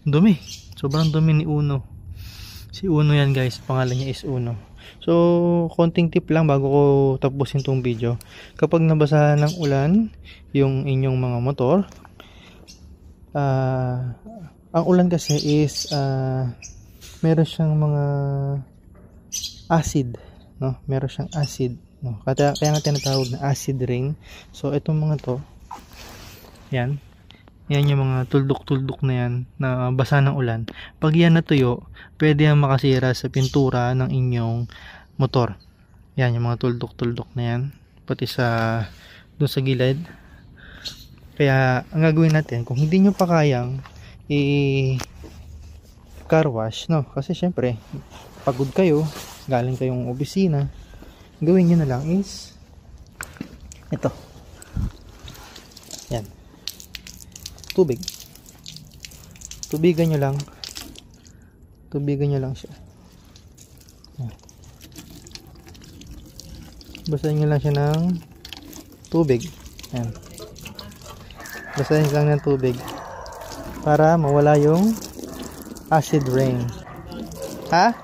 Dumi. Sobrang dumi ni Uno. Si Uno yan guys. Pangalan niya is Uno. So, konting tip lang bago ko tapusin tong video. Kapag nabasa ng ulan yung inyong mga motor, ang ulan kasi is meron siyang mga acid, no? Meron siyang acid, no? Kaya nga tinatawag na acid rain. So, itong mga to, yan yung mga tuldok-tuldok na yan na basa ng ulan. Pag yan natuyo, pwede yan makasira sa pintura ng inyong motor. Yan yung mga tuldok-tuldok na yan, pati sa doon sa gilid. Kaya ang gagawin natin, kung hindi nyo pa kayang car wash, no? Kasi syempre pagod kayo, galing kayong opisina, gawin nyo na lang is ito, yan, tubigan nyo lang siya. Yan. Basahin nyo lang siya ng tubig. Yan. Basahin lang ng tubig para mawala yung acid rain. Ha?